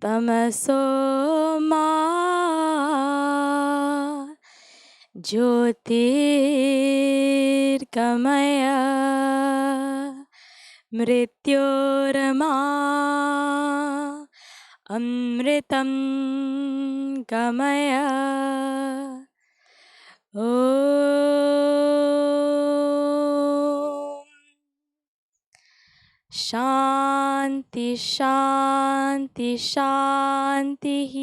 तमसो मा ज्योतिर्गमय मृत्योर्मा अमृतं गमय। ॐ शान्ति शान्ति शान्तिः।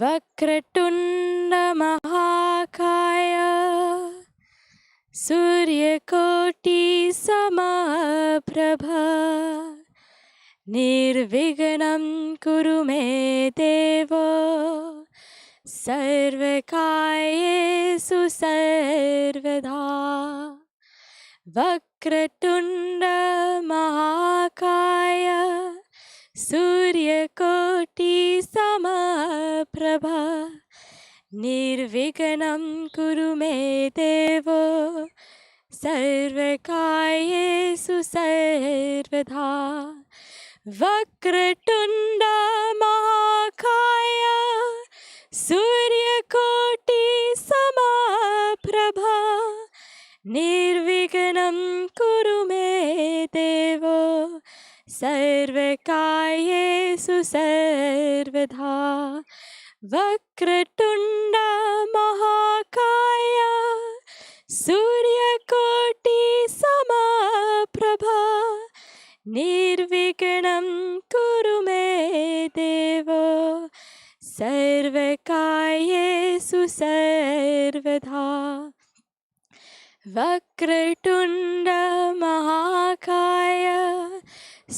वक्रतुण्ड महाकाय सूर्यकोटि समप्रभ निर्विघ्नं कुरु मे देव सर्वकार्येषु सर्वदा। वक्रतुण्ड महाकाय सूर्यकोटि समप्रभ निर्विघ्नं कुरु मे देव सर्वकार्येषु सर्वदा। वक्रतुण्ड महाकाय सूर्यकोटि समप्रभ निर्विघ्नं कुरु मे देव सर्वकार्येषु सर्वदा। वक्रतुण्ड महाकाय सूर्यकोटि समप्रभ निर्विघ्नं कुरु मे देव सर्वकार्येषु सर्वदा। वक्रतुण्ड महाकाय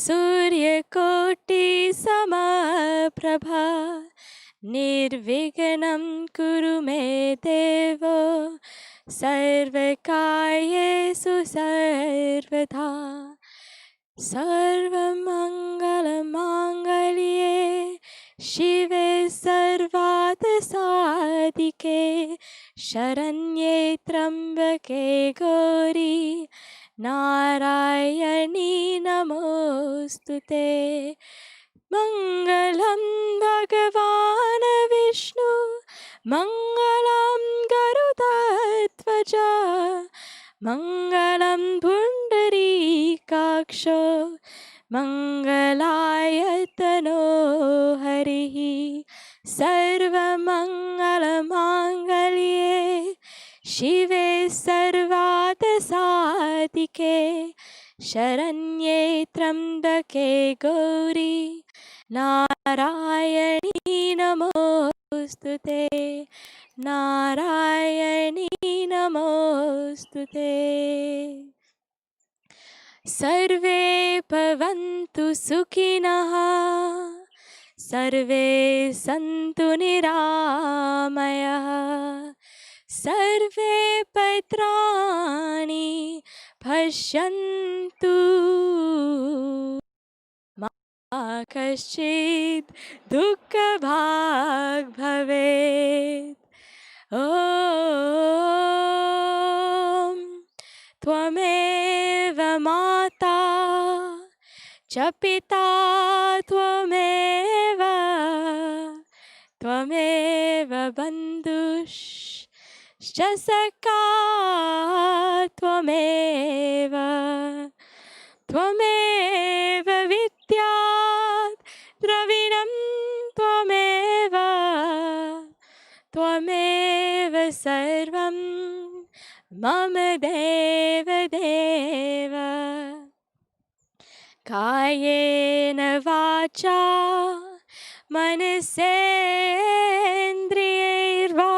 सूर्यकोटि समप्रभ निर्विघ्नं कुरु मे देव सर्वकार्येषु सर्वदा। सर्वमङ्गलमाङ्गल्ये शिवे सर्वार्थसाधिके शरण्ये त्र्यम्बके गौरी नारायणी नमोऽस्तुते। मङ्गलं भगवान् विष्णु मङ्गलं गरुडध्वज मङ्गलं पुण्डरीकाक्षो मङ्गलायतनो हरिः। सर्वमङ्गलमाङ्गल्ये शिवे सर्वार्थसाधिके शरण्ये त्र्यम्बके गौरी नारायणी नमोऽस्तुते। नारायणी नमोऽस्तुते। सर्वे भवन्तु सुखिनः सर्वे सन्तु निरामयाः सर्वे भद्राणि पश्यन्तु मा कश्चित् दुःखभाग् भवेत्। ॐ त्वमेव माता च पिता त्वमेव त्वमेव बन्धुश्च सखा त्वमेव त्वमेव विद्या द्रविणं त्वमेव त्वमेव सर्वं मम देव देव। कायेन वाचा मनसेन्द्रियैर्वा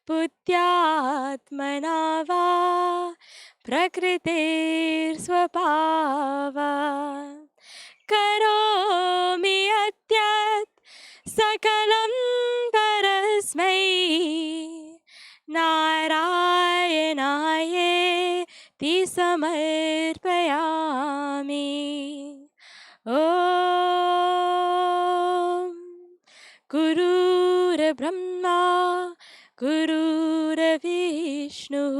बुद्ध्यात्मना वा प्रकृतिर्स्वभावात् करोमि यद्यत् सकलं परस्मै नारायणायेति समर्पयामि। ॐ गुरुर्ब्रह्मा गुरुर्विष्णुः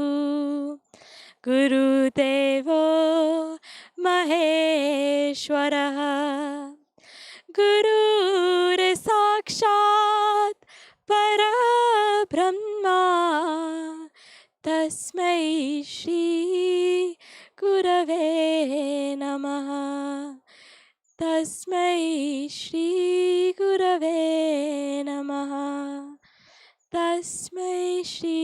गुरुदेवो महेश्वरः गुरुर्साक्षात् परब्रह्मा तस्मै श्री गुरवे नमः तस्मै श्री गुरवे नमः तस्मै श्री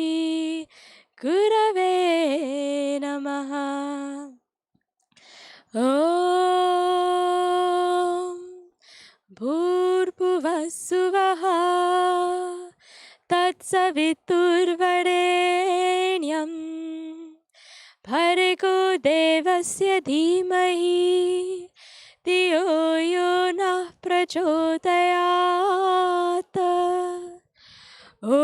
गुरवे नमः ॐ भूर्भुवस्सुवः तत्सवितुर्वरेण्यं भर्गो देवस्य धीमहि धियो यो नः प्रचोदयात् ॐ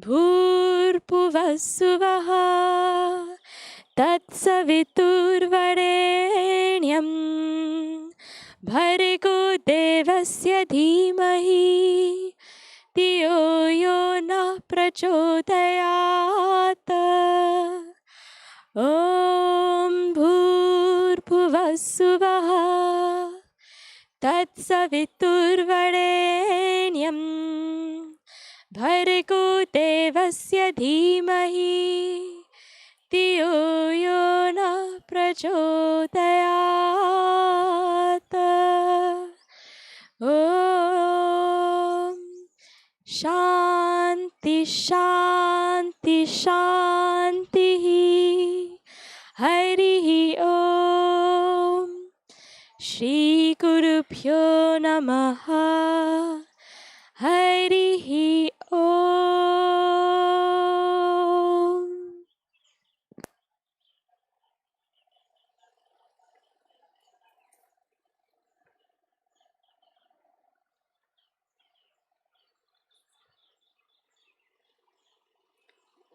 भूर्भुवस्सुवः तत्सवितुर्वरेण्यं भर्गो देवस्य धीमहि धियो यो नः प्रचोदयात् ॐ भूर्भुवस्सुवः तत्सवितुर्वरेण्यं भर्गो देवस्य धीमहि धियो यो नः प्रचोदयात् ॐ शान्ति शान्ति शान्तिः हरिः ॐ श्रीगुरुभ्यो नमः हरिः ॐ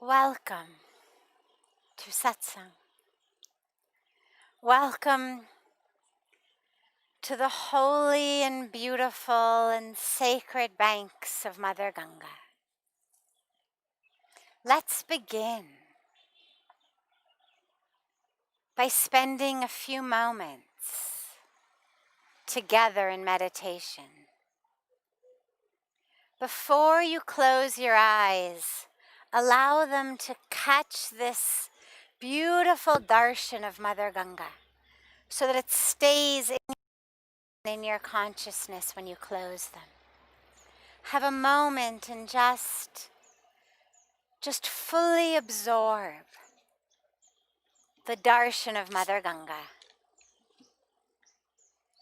Welcome to Satsang. Welcome to the holy and beautiful and sacred banks of Mother Ganga. Let's begin by spending a few moments together in meditation. Before you close your eyes, allow them to catch this beautiful darshan of Mother Ganga so that it stays in your consciousness when you close them. Have a moment and just fully absorb the darshan of Mother Ganga.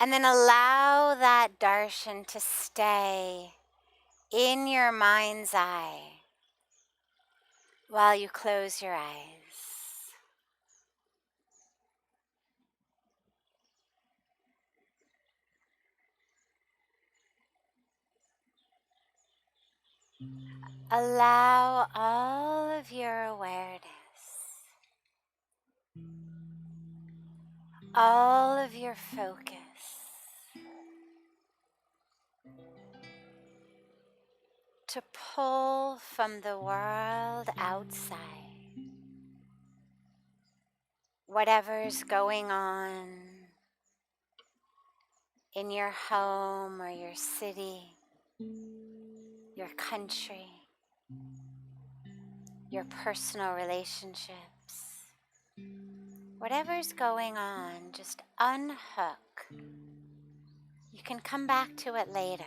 And then allow that darshan to stay in your mind's eye while you close your eyes. Allow all of your awareness, all of your focus to pull from the world outside, whatever's going on in your home or your city, your country, your personal relationships. Whatever's going on, just unhook. You can come back to it later.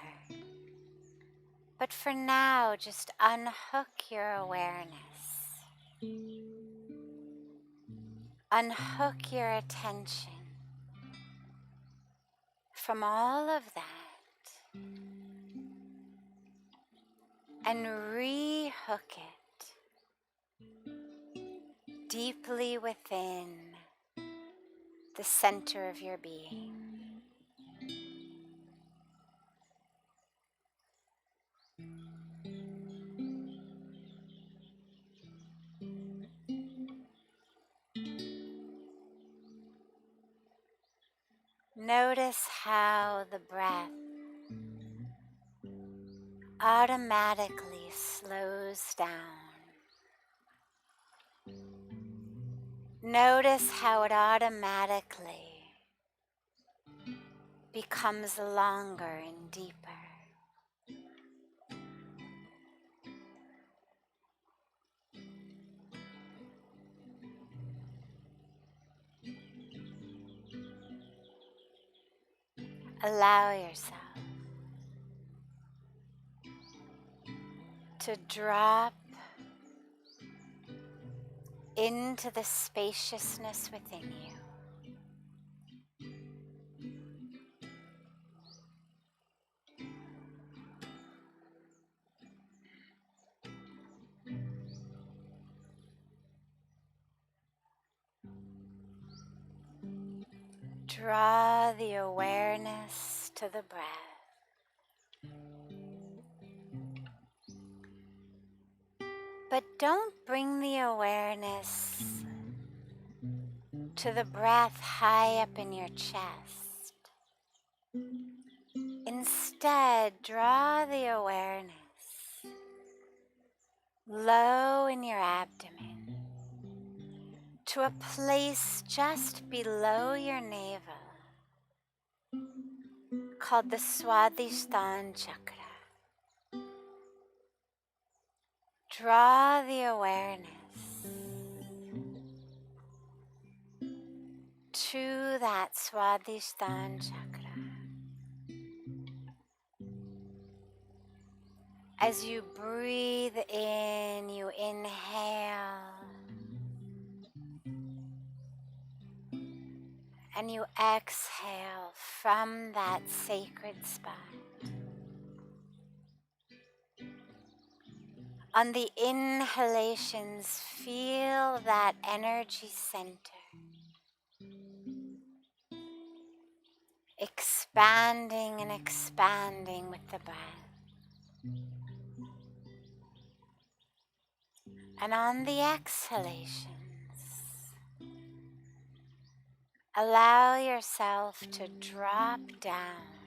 But for now, just unhook your awareness. Unhook your attention from all of that and re-hook it deeply within the center of your being. Notice how the breath automatically slows down Notice how it automatically becomes longer and deeper. Allow yourself to drop into the spaciousness within you. Draw the awareness to the breath. But don't bring the awareness to the breath high up in your chest. Instead, draw the awareness low in your abdomen to a place just below your navel called the Swadhisthana chakra. Draw the awareness to that Swadhisthana chakra. As you breathe in, you inhale, and you exhale from that sacred spot. On the inhalations, feel that energy center expanding and expanding with the breath. And on the exhalations, allow yourself to drop down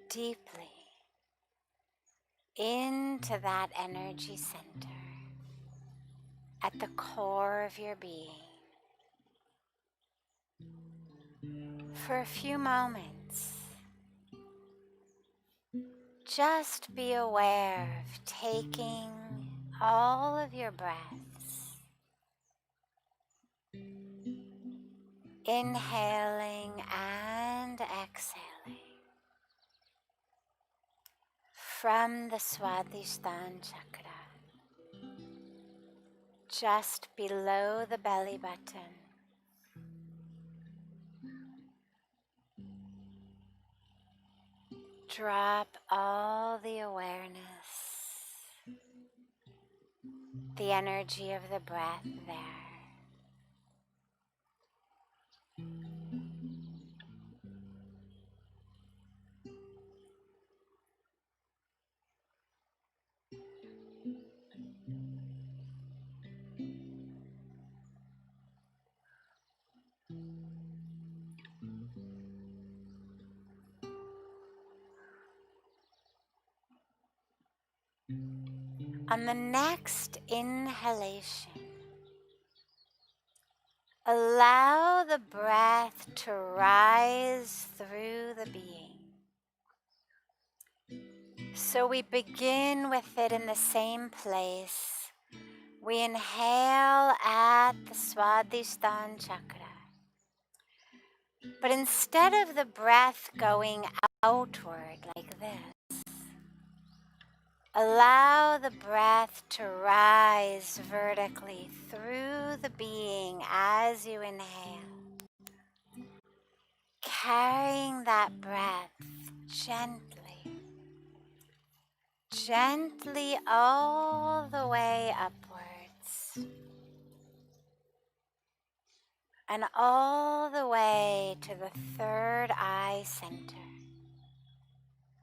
deeply into that energy center at the core of your being. For a few moments, just be aware of taking all of your breaths, inhaling and exhaling from the Swadhisthana chakra, just below the belly button. Drop all the awareness, the energy of the breath there. On the next inhalation, allow the breath to rise through the being. So we begin with it in the same place. We inhale at the Swadhisthana chakra. But instead of the breath going outward like this, allow the breath to rise vertically through the being as you inhale, carrying that breath gently all the way upwards and all the way to the third eye center,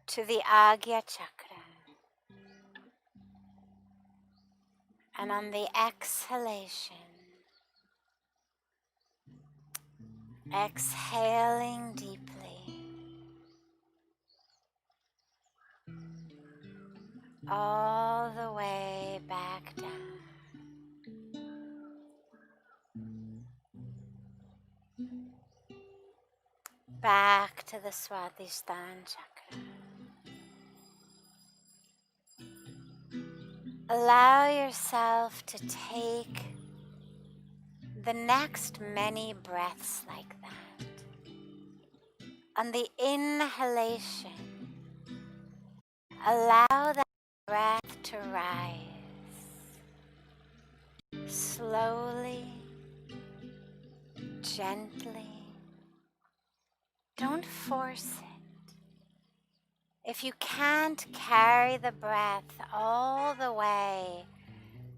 to the Agya chakra. And on the exhalation, exhaling deeply, all the way back down. back to the Swadhisthana chakra. Allow yourself to take the next many breaths like that. On the inhalation, allow that breath to rise slowly, gently. Don't force it. If you can't carry the breath all the way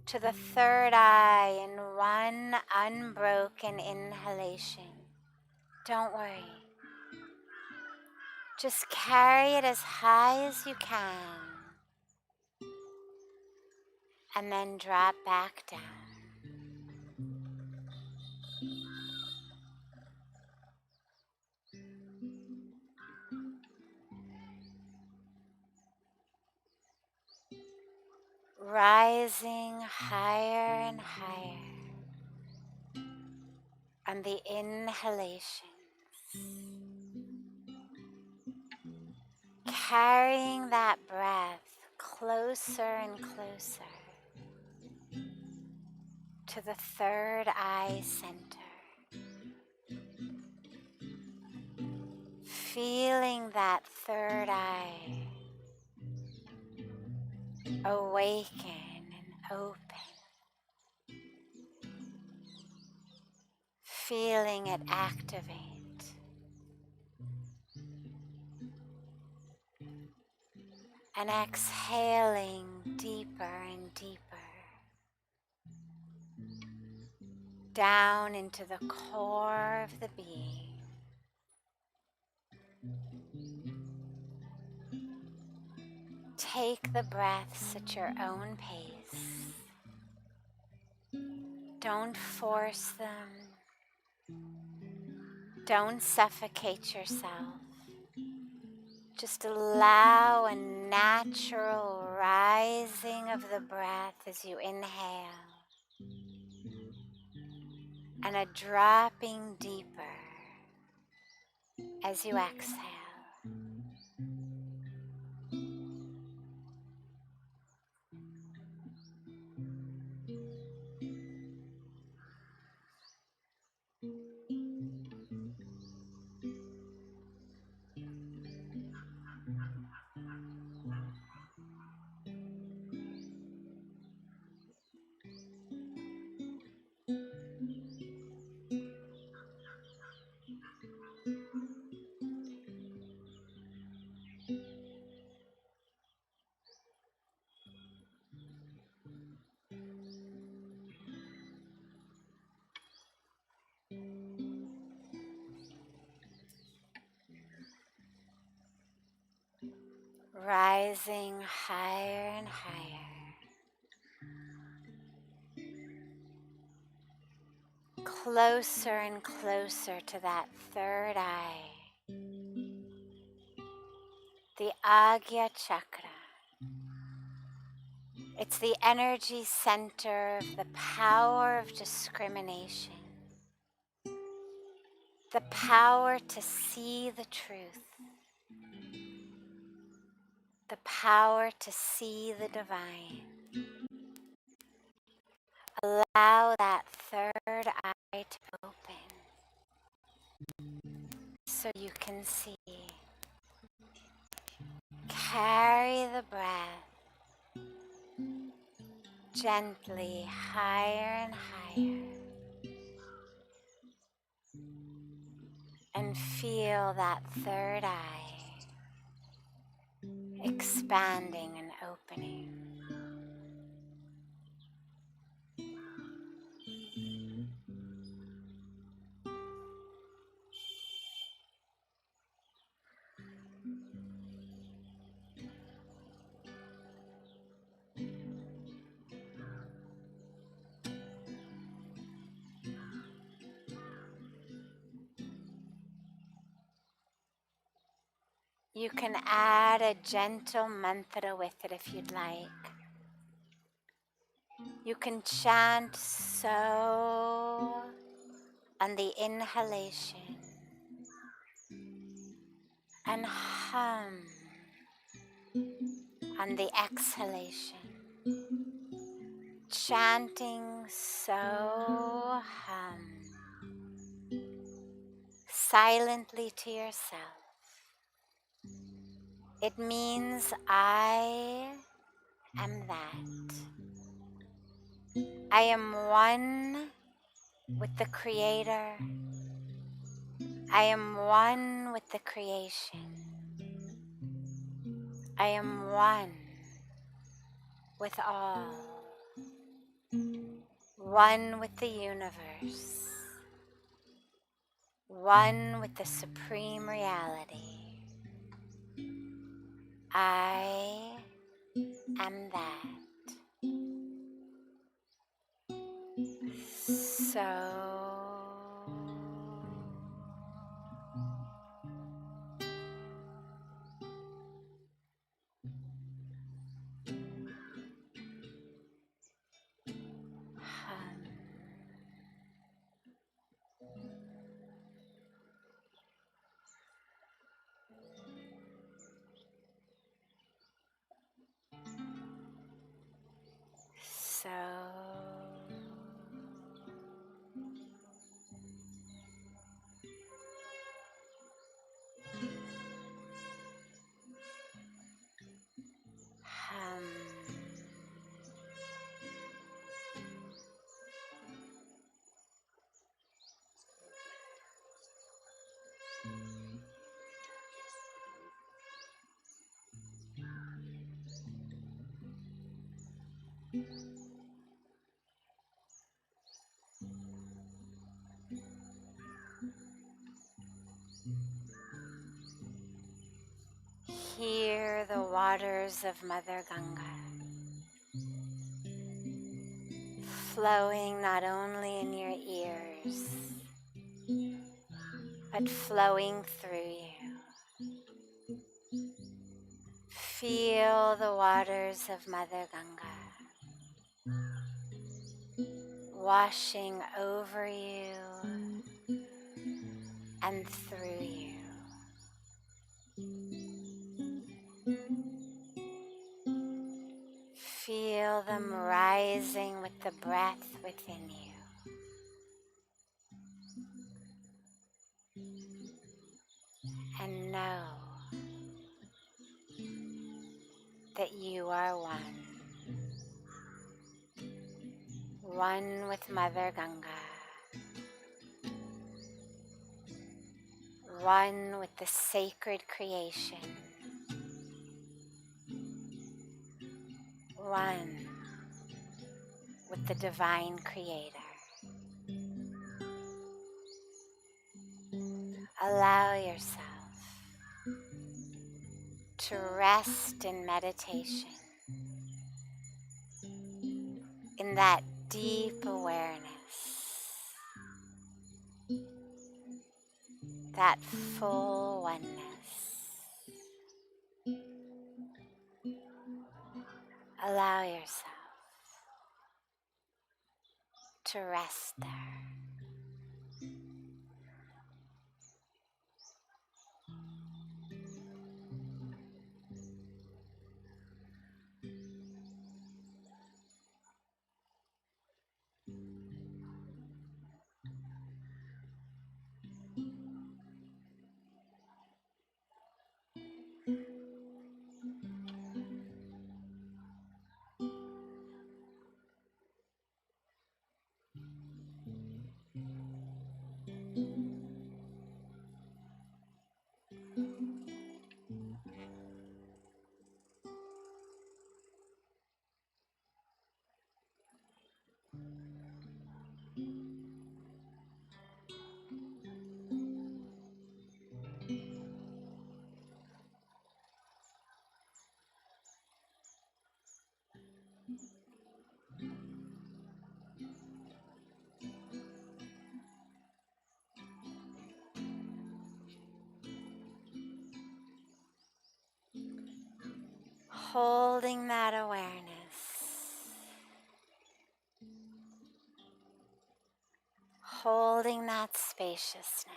to the third eye in one unbroken inhalation, don't worry. Just carry it as high as you can and then drop back down. Rising higher and higher on the inhalation. Carrying that breath closer and closer to the third eye center. Feeling that third eye awaken and open. Feeling it activate. And exhaling deeper and deeper down into the core of the being. Take the breaths at your own pace. Don't force them. Don't suffocate yourself. Just allow a natural rising of the breath as you inhale and a dropping deeper as you exhale. Rising higher and higher, closer and closer to that third eye, the Agya Chakra. It's the energy center of the power of discrimination, the power to see the truth, the power to see the divine. Allow that third eye to open so you can see. Carry the breath gently higher and higher and feel that third eye expanding and opening. You can add a gentle mantra with it if you'd like. You can chant so on the inhalation and hum on the exhalation, chanting so hum silently to yourself. It means I am that. I am one with the Creator. I am one with the creation. I am one with all. One with the universe. One with the supreme reality. I am that. So hum. So hum. Hear the waters of Mother Ganga flowing not only in your ears, but flowing through you. Feel the waters of Mother Ganga washing over you and through you. Feel them rising with the breath within you. And know that you are one. One with Mother Ganga. One with the sacred creation. One with the divine creator. Allow yourself to rest in meditation, in that deep awareness, that full oneness. Allow yourself to rest there. Holding that awareness, holding that spaciousness,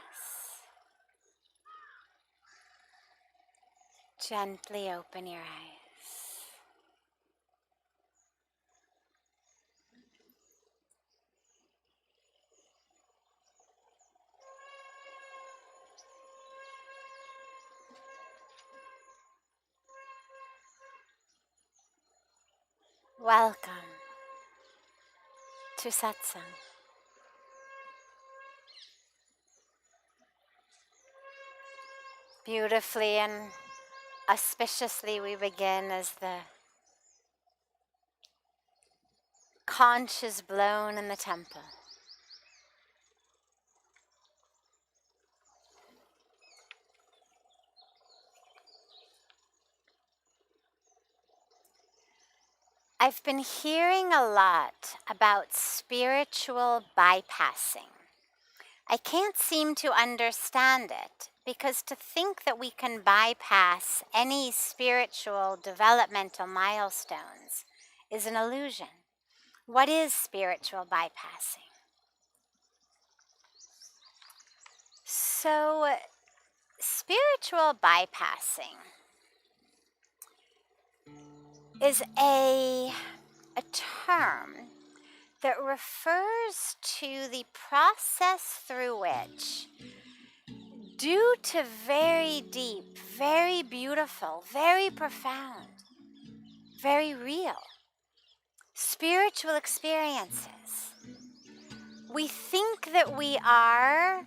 Gently open your eyes. Welcome to Satsang. Beautifully and auspiciously we begin as the conch is blown in the temple. I've been hearing a lot about spiritual bypassing. I can't seem to understand it because to think that we can bypass any spiritual developmental milestones is an illusion. What is spiritual bypassing? So, spiritual bypassing is a term that refers to the process through which, due to very deep, very beautiful, very profound, very real spiritual experiences, we think that we are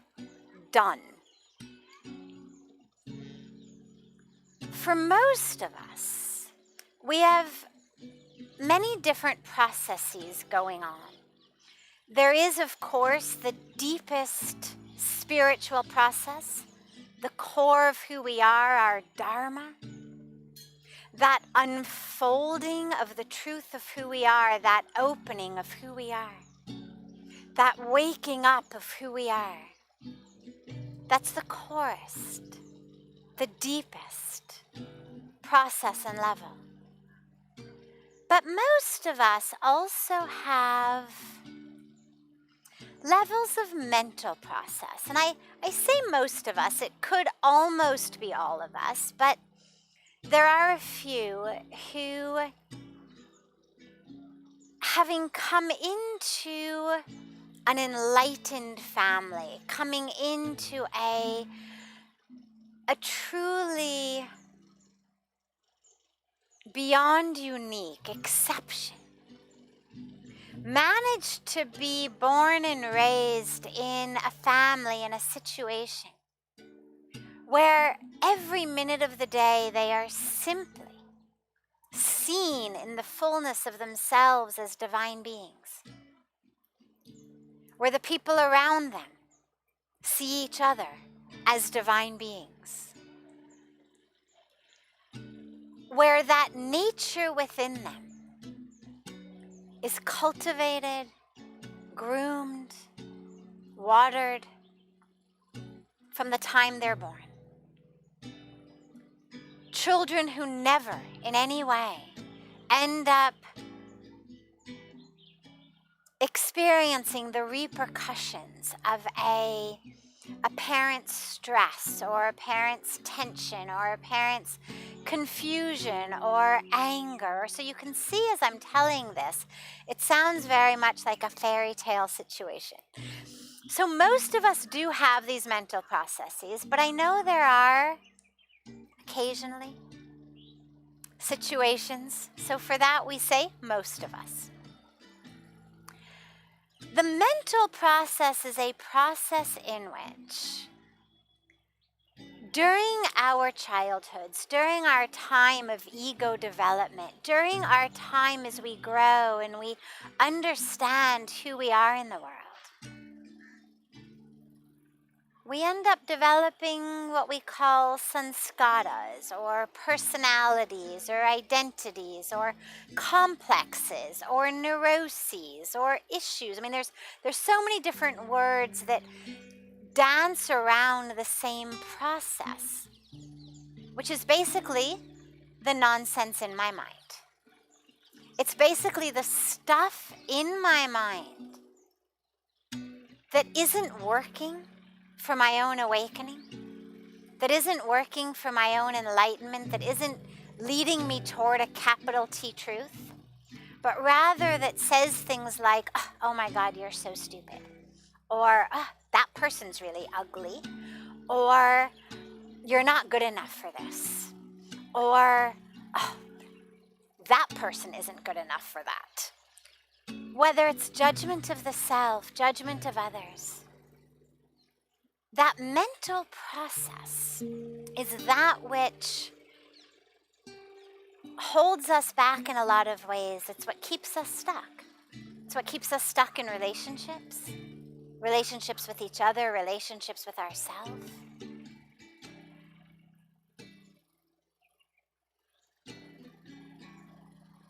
done. For most of us, we have many different processes going on. There is, of course, the deepest spiritual process, the core of who we are, our Dharma, that unfolding of the truth of who we are, that opening of who we are, that waking up of who we are. That's the corest, the deepest process and level. But most of us also have levels of mental process. And I say most of us, it could almost be all of us, but there are a few who, having come into an enlightened family, coming into a truly beyond unique exception, managed to be born and raised in a family, in a situation where every minute of the day they are simply seen in the fullness of themselves as divine beings, where the people around them see each other as divine beings, where that nature within them is cultivated, groomed, watered from the time they're born. Children who never in any way end up experiencing the repercussions of a parent's stress or a parent's tension or a parent's confusion or anger. So you can see as I'm telling this, it sounds very much like a fairy tale situation. So most of us do have these mental processes, but I know there are occasionally situations. So for that we say most of us. The mental process is a process in which, during our childhoods, during our time of ego development, during our time as we grow and we understand who we are in the world, we end up developing what we call sanskaras, or personalities, or identities, or complexes, or neuroses, or issues. I mean, there's so many different words that dance around the same process, which is basically the nonsense in my mind. It's basically the stuff in my mind that isn't working for my own awakening, that isn't working for my own enlightenment, that isn't leading me toward a capital T truth, but rather that says things like, oh my God, you're so stupid, or that person's really ugly, or you're not good enough for this, or that person isn't good enough for that. Whether it's judgment of the self, judgment of others, that mental process is that which holds us back in a lot of ways. It's what keeps us stuck. It's what keeps us stuck in relationships, relationships with each other, relationships with ourselves.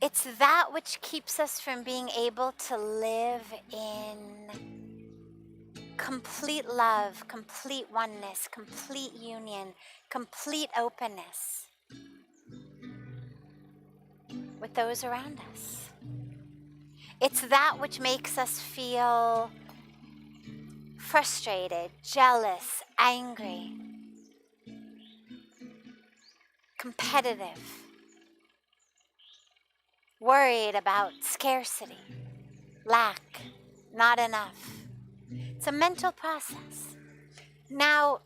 It's that which keeps us from being able to live in complete love, complete oneness, complete union, complete openness with those around us. It's that which makes us feel frustrated, jealous, angry, competitive, worried about scarcity, lack, not enough. It's a mental process. Now,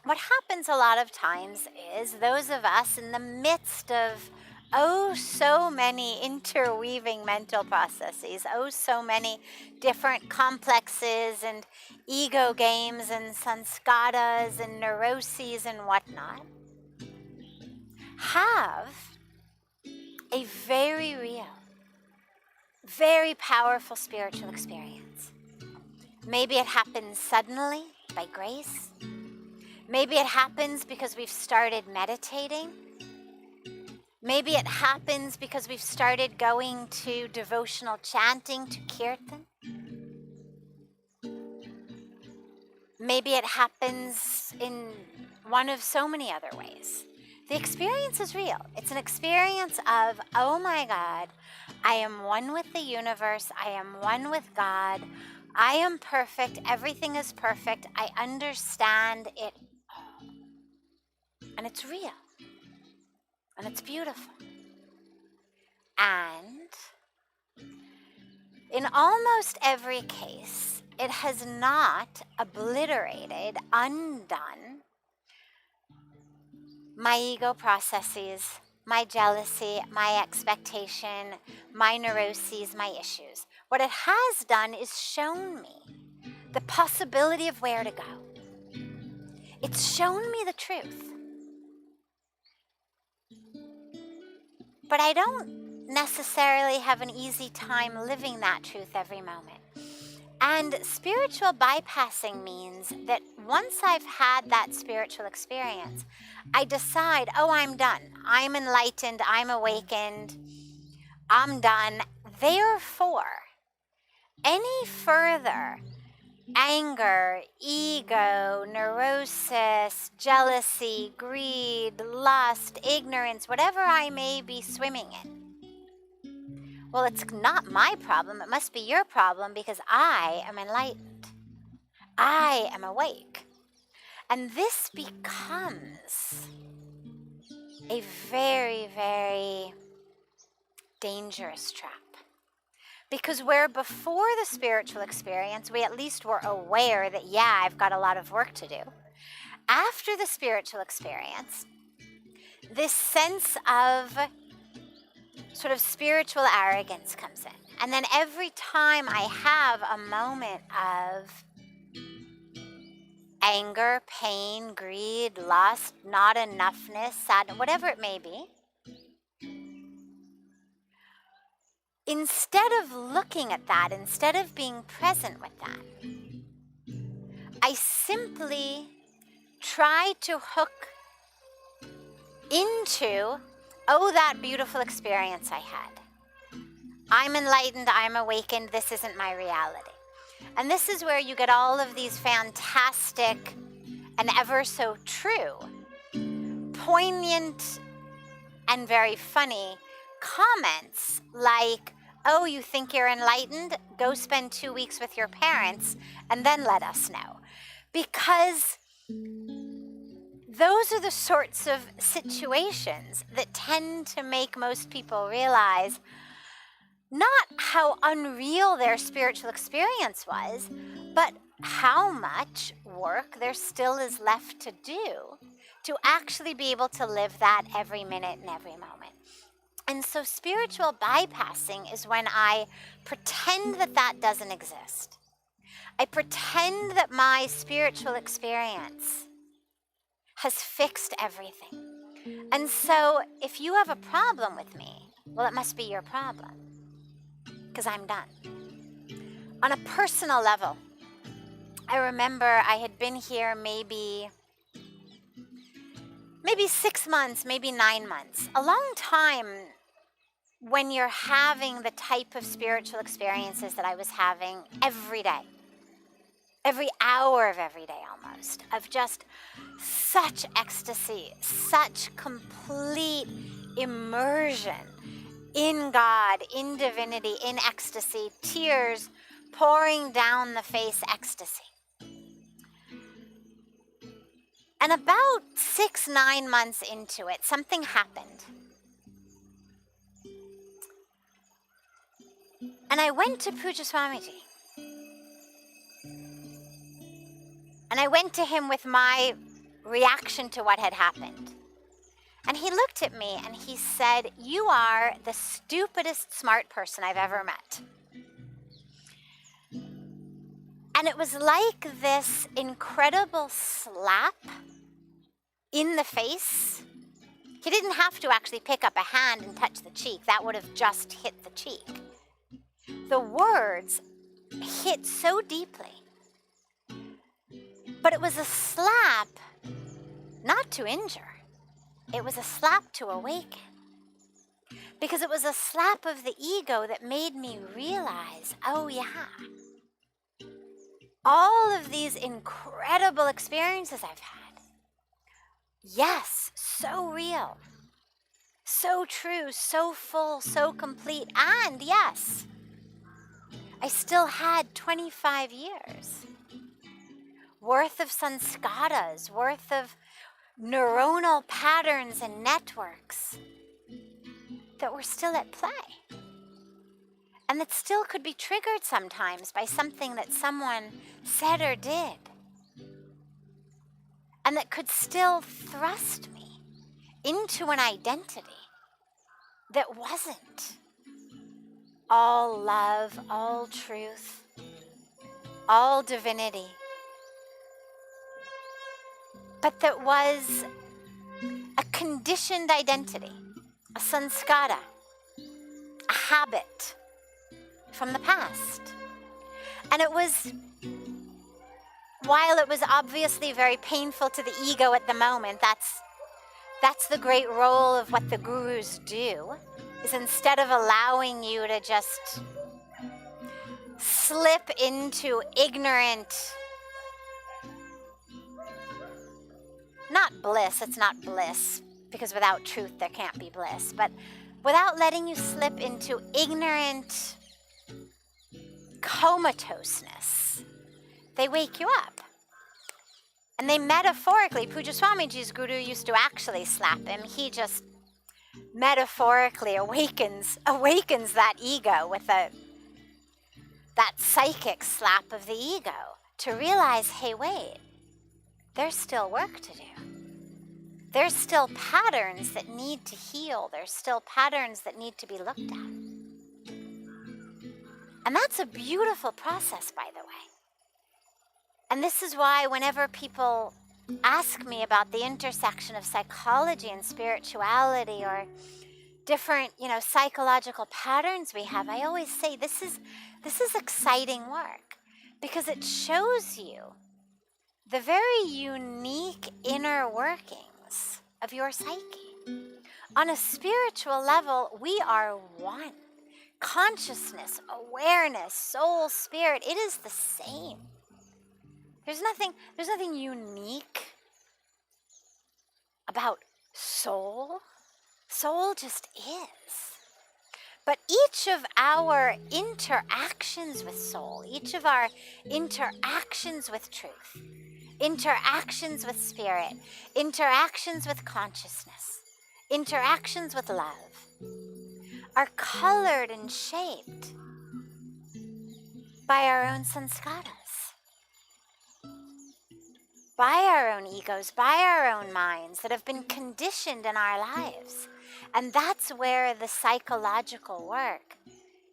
what happens a lot of times is those of us in the midst of so many interweaving mental processes, so many different complexes and ego games and sanskaras and neuroses and whatnot, have a very real, very powerful spiritual experience. Maybe it happens suddenly by grace. Maybe it happens because we've started meditating. Maybe it happens because we've started going to devotional chanting, to kirtan. Maybe it happens in one of so many other ways. The experience is real. It's an experience of, oh my God, I am one with the universe. I am one with God. I am perfect. Everything is perfect. I understand it all. And it's real. And it's beautiful. And in almost every case, it has not obliterated, undone my ego processes, my jealousy, my expectation, my neuroses, my issues. What it has done is shown me the possibility of where to go. It's shown me the truth. But I don't necessarily have an easy time living that truth every moment. And spiritual bypassing means that once I've had that spiritual experience, I decide, I'm done. I'm enlightened. I'm awakened. I'm done. Therefore, any further anger, ego, neurosis, jealousy, greed, lust, ignorance, whatever I may be swimming in, well, it's not my problem. It must be your problem because I am enlightened. I am awake. And this becomes a very, very dangerous trap. Because where before the spiritual experience, we at least were aware that, I've got a lot of work to do. After the spiritual experience, this sense of sort of spiritual arrogance comes in. And then every time I have a moment of anger, pain, greed, lust, not enoughness, sadness, whatever it may be, instead of looking at that, instead of being present with that, I simply try to hook into, that beautiful experience I had. I'm enlightened, I'm awakened, this isn't my reality. And this is where you get all of these fantastic and ever so true, poignant and very funny comments like, you think you're enlightened? Go spend 2 weeks with your parents and then let us know. Because those are the sorts of situations that tend to make most people realize not how unreal their spiritual experience was, but how much work there still is left to do to actually be able to live that every minute and every moment. And so spiritual bypassing is when I pretend that that doesn't exist. I pretend that my spiritual experience has fixed everything. And so if you have a problem with me, well, it must be your problem, because I'm done. On a personal level, I remember I had been here maybe 6 months, maybe 9 months, a long time when you're having the type of spiritual experiences that I was having every day. Every hour of every day almost, of just such ecstasy, such complete immersion in God, in divinity, in ecstasy, tears pouring down the face ecstasy. And about 6-9 months into it, something happened. And I went to Puja Swamiji. And I went to him with my reaction to what had happened. And he looked at me and he said, "You are the stupidest smart person I've ever met." And it was like this incredible slap in the face. He didn't have to actually pick up a hand and touch the cheek. That would have just hit the cheek. The words hit so deeply. But it was a slap not to injure. It was a slap to awaken. Because it was a slap of the ego that made me realize, oh yeah, all of these incredible experiences I've had, yes, so real, so true, so full, so complete, and yes, I still had 25 years worth of sanskaras, worth of neuronal patterns and networks that were still at play. And that still could be triggered sometimes by something that someone said or did. And that could still thrust me into an identity that wasn't all love, all truth, all divinity, but that was a conditioned identity, a sanskara, a habit from the past. And it was, while it was obviously very painful to the ego at the moment, that's the great role of what the gurus do, is instead of allowing you to just slip into ignorant, not bliss, it's not bliss, because without truth there can't be bliss, but without letting you slip into ignorant comatoseness, they wake you up. And they metaphorically, Puja Swamiji's guru used to actually slap him. He just metaphorically awakens that ego with that psychic slap of the ego to realize, hey, wait, there's still work to do. There's still patterns that need to heal. There's still patterns that need to be looked at. And that's a beautiful process, by the way. And this is why whenever people ask me about the intersection of psychology and spirituality or different, psychological patterns we have, I always say this is exciting work, because it shows you the very unique inner workings of your psyche. On a spiritual level, we are one. Consciousness, awareness, soul, spirit, it is the same. There's nothing unique about soul. Soul just is. But each of our interactions with soul, each of our interactions with truth, interactions with spirit, interactions with consciousness, interactions with love, are colored and shaped by our own sanskaras, by our own egos, by our own minds that have been conditioned in our lives. And that's where the psychological work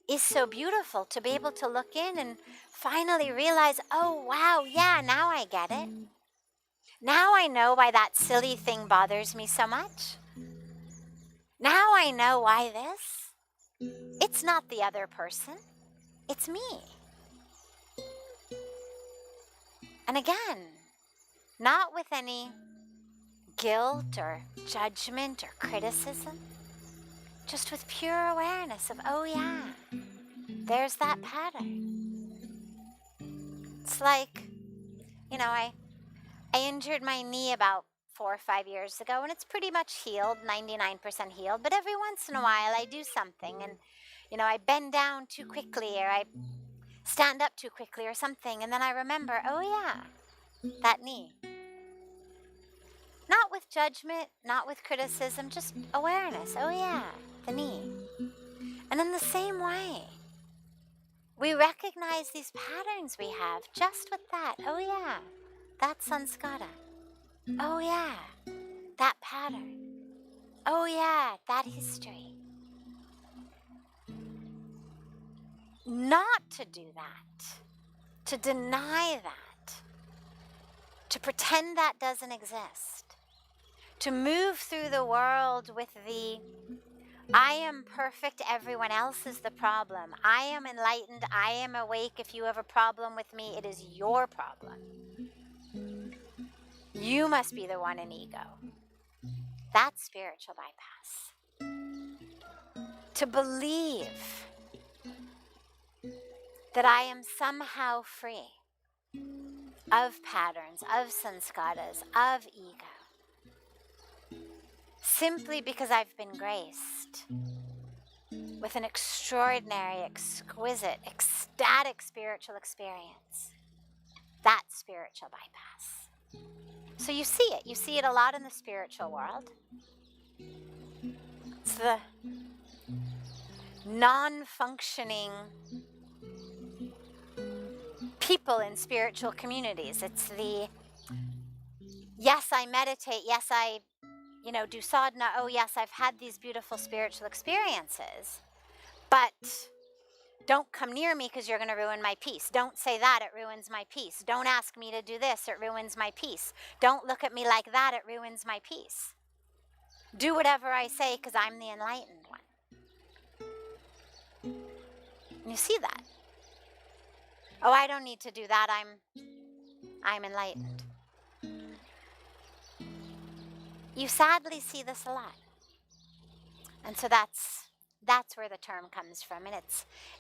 is so beautiful, to be able to look in and finally realize, oh wow, yeah, now I get it. Now I know why that silly thing bothers me so much. Now I know why this. It's not the other person, it's me. And again, not with any guilt or judgment or criticism, just with pure awareness of, oh yeah, there's that pattern. It's like, I injured my knee about 4 or 5 years ago, and it's pretty much healed, 99% healed, but every once in a while I do something and, I bend down too quickly, or I stand up too quickly or something, and then I remember, oh yeah, that knee. Not with judgment, not with criticism, just awareness. Oh yeah, the knee. And in the same way, we recognize these patterns we have just with that. Oh yeah, that sanskara. Oh yeah, that pattern. Oh yeah, that history. Not to do that, to deny that, to pretend that doesn't exist, to move through the world with the I am perfect, everyone else is the problem. I am enlightened, I am awake. If you have a problem with me, it is your problem. You must be the one in ego. That's spiritual bypass. To believe that I am somehow free of patterns, of sanskaras, of ego, simply because I've been graced with an extraordinary, exquisite, ecstatic spiritual experience. That's spiritual bypass. So you see it a lot in the spiritual world. It's the non-functioning people in spiritual communities. It's the, yes, I meditate, yes, I, do sadhana, oh yes, I've had these beautiful spiritual experiences, but don't come near me because you're going to ruin my peace. Don't say that, it ruins my peace. Don't ask me to do this, it ruins my peace. Don't look at me like that, it ruins my peace. Do whatever I say because I'm the enlightened one. And you see that. Oh, I don't need to do that, I'm enlightened. You sadly see this a lot. And so that's where the term comes from. And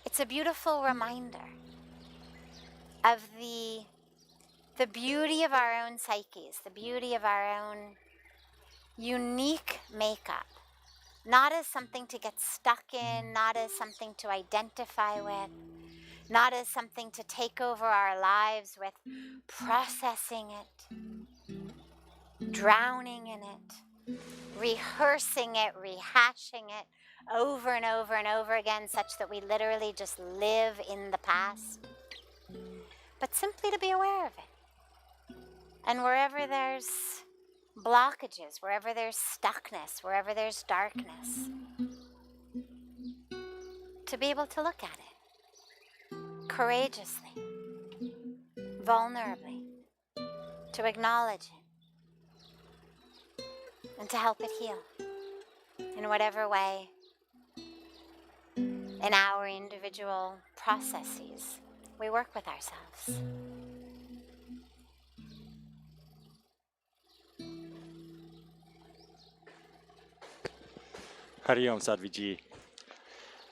it's a beautiful reminder of the beauty of our own psyches, the beauty of our own unique makeup. Not as something to get stuck in, not as something to identify with, not as something to take over our lives with, processing it, drowning in it, rehearsing it, rehashing it over and over and over again, such that we literally just live in the past, but simply to be aware of it. And wherever there's blockages, wherever there's stuckness, wherever there's darkness, to be able to look at it courageously, vulnerably, to acknowledge it, and to help it heal in whatever way in our individual processes we work with ourselves. Hari Om, Sadhviji.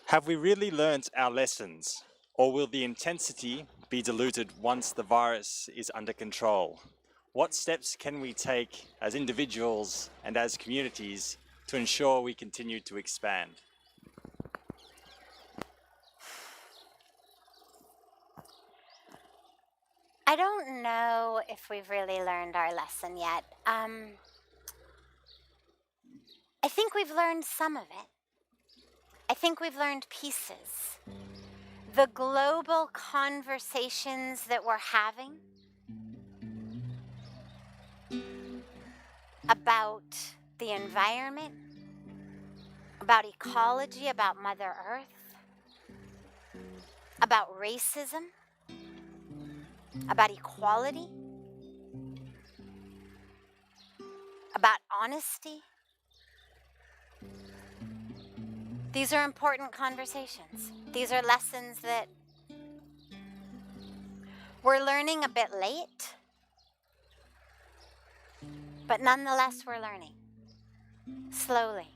Have we really learnt our lessons, or will the intensity be diluted once the virus is under control? What steps can we take as individuals and as communities to ensure we continue to expand? I don't know if we've really learned our lesson yet. I think we've learned some of it. I think we've learned pieces. The global conversations that we're having about the environment, about ecology, about Mother Earth, about racism, about equality, about honesty. These are important conversations. These are lessons that we're learning a bit late, but nonetheless we're learning slowly.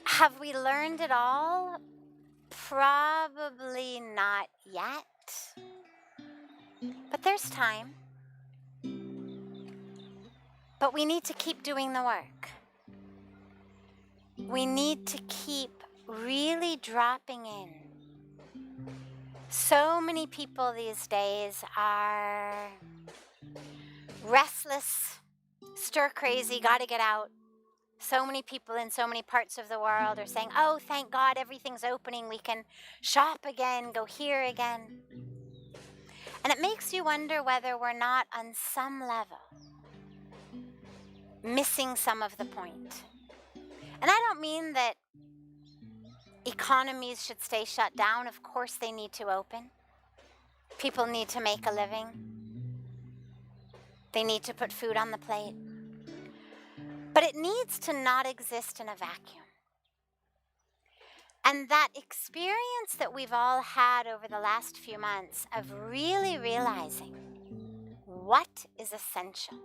Have we learned it all? Probably not yet, but there's time. But we need to keep doing the work. We need to keep really dropping in. So many people these days are restless, stir crazy, gotta get out. So many people in so many parts of the world are saying, oh, thank God everything's opening. We can shop again, go here again. And it makes you wonder whether we're not on some level missing some of the point. And I don't mean that economies should stay shut down. Of course they need to open. People need to make a living. They need to put food on the plate. But it needs to not exist in a vacuum. And that experience that we've all had over the last few months of really realizing what is essential.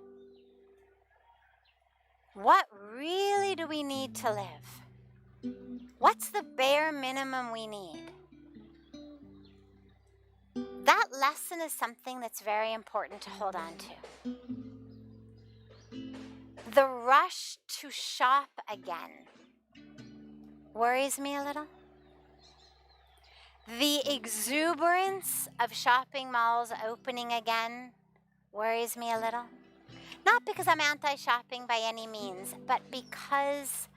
What really do we need to live? What's the bare minimum we need? That lesson is something that's very important to hold on to. The rush to shop again worries me a little. The exuberance of shopping malls opening again worries me a little. Not because I'm anti-shopping by any means, but because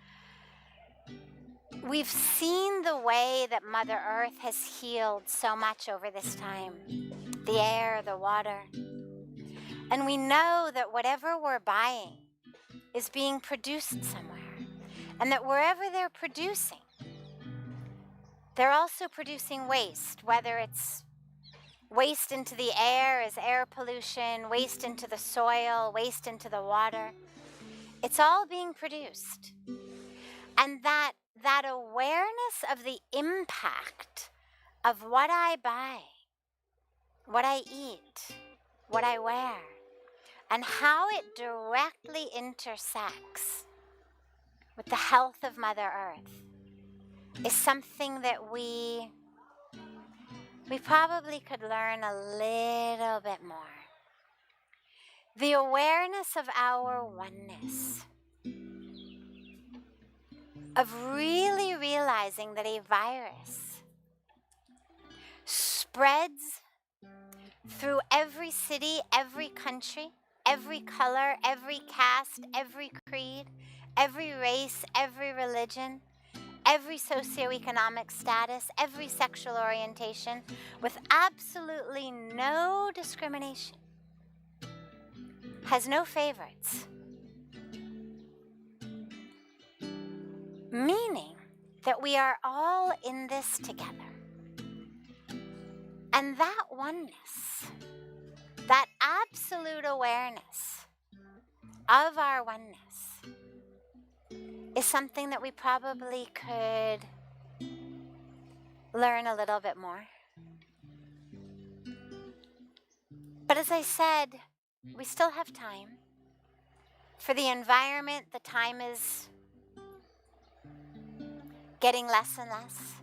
we've seen the way that Mother Earth has healed so much over this time. The air, the water. And we know that whatever we're buying is being produced somewhere. And that wherever they're producing, they're also producing waste, whether it's waste into the air as air pollution, waste into the soil, waste into the water. It's all being produced. And that awareness of the impact of what I buy, what I eat, what I wear, and how it directly intersects with the health of Mother Earth is something that we probably could learn a little bit more. The awareness of our oneness, of really realizing that a virus spreads through every city, every country, every color, every caste, every creed, every race, every religion, every socioeconomic status, every sexual orientation, with absolutely no discrimination, has no favorites. Meaning that we are all in this together. And that oneness, that absolute awareness of our oneness, is something that we probably could learn a little bit more. But as I said, we still have time. For the environment, the time is getting less and less.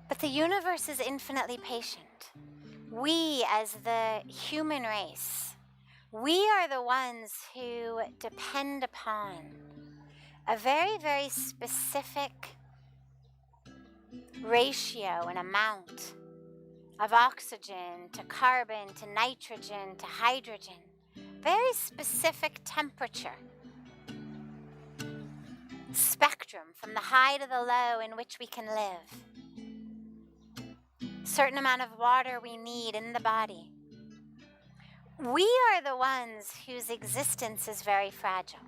But the universe is infinitely patient. We, as the human race, we are the ones who depend upon a very, very specific ratio and amount of oxygen to carbon to nitrogen to hydrogen. Very specific temperature spectrum from the high to the low in which we can live. Certain amount of water we need in the body. We are the ones whose existence is very fragile.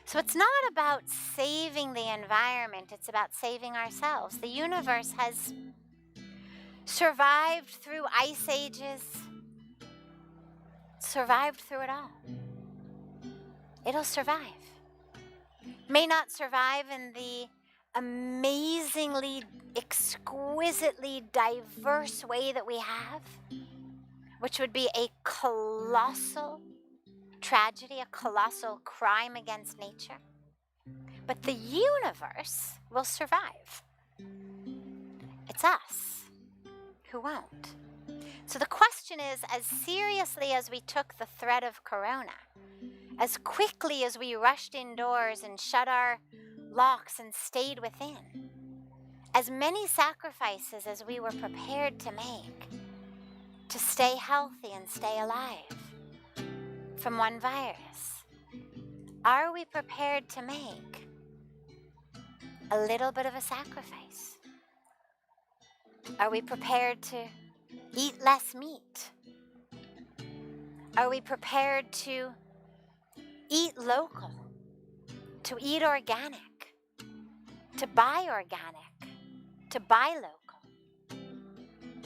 So it's not about saving the environment, it's about saving ourselves. The universe has survived through ice ages, survived through it all. It'll survive. May not survive in the amazingly, exquisitely diverse way that we have, which would be a colossal tragedy, a colossal crime against nature. But the universe will survive. It's us who won't. So the question is, as seriously as we took the threat of corona, as quickly as we rushed indoors and shut our locks and stayed within, as many sacrifices as we were prepared to make to stay healthy and stay alive from one virus, are we prepared to make a little bit of a sacrifice? Are we prepared to eat less meat? Are we prepared to eat local, to eat organic, to buy local,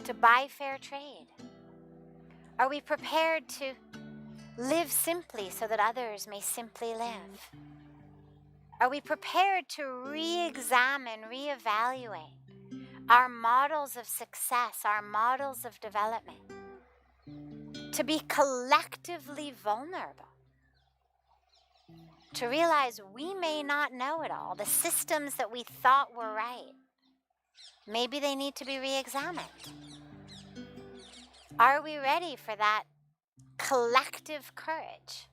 to buy fair trade? Are we prepared to live simply so that others may simply live? Are we prepared to re-examine, re-evaluate our models of success, our models of development, to be collectively vulnerable, to realize we may not know it all. The systems that we thought were right, maybe they need to be re-examined. Are we ready for that collective courage?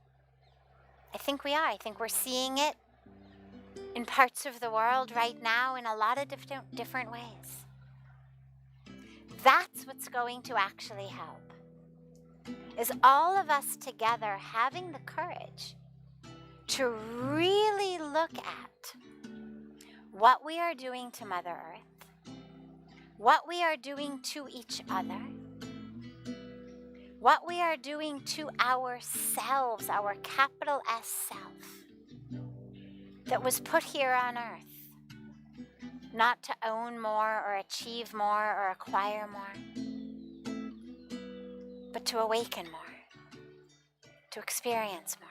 I think we are. I think we're seeing it in parts of the world right now in a lot of different ways. That's what's going to actually help, is all of us together having the courage to really look at what we are doing to Mother Earth, what we are doing to each other, what we are doing to ourselves, our capital S self, that was put here on earth, not to own more or achieve more or acquire more, but to awaken more, to experience more,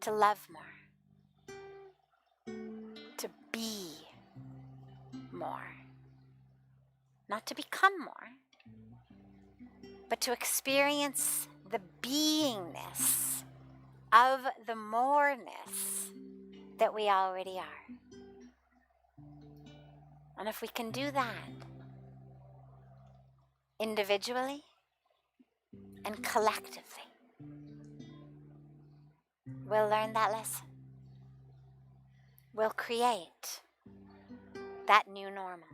to love more, to be more, not to become more, but to experience the beingness of the moreness that we already are. And if we can do that individually and collectively, we'll learn that lesson. We'll create that new normal.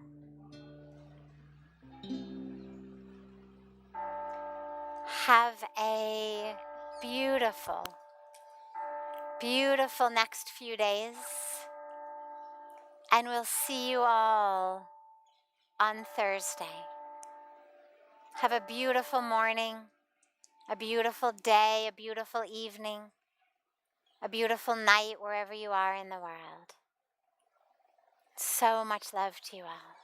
Have a beautiful, beautiful next few days. And we'll see you all on Thursday. Have a beautiful morning, a beautiful day, a beautiful evening, a beautiful night wherever you are in the world. So much love to you all.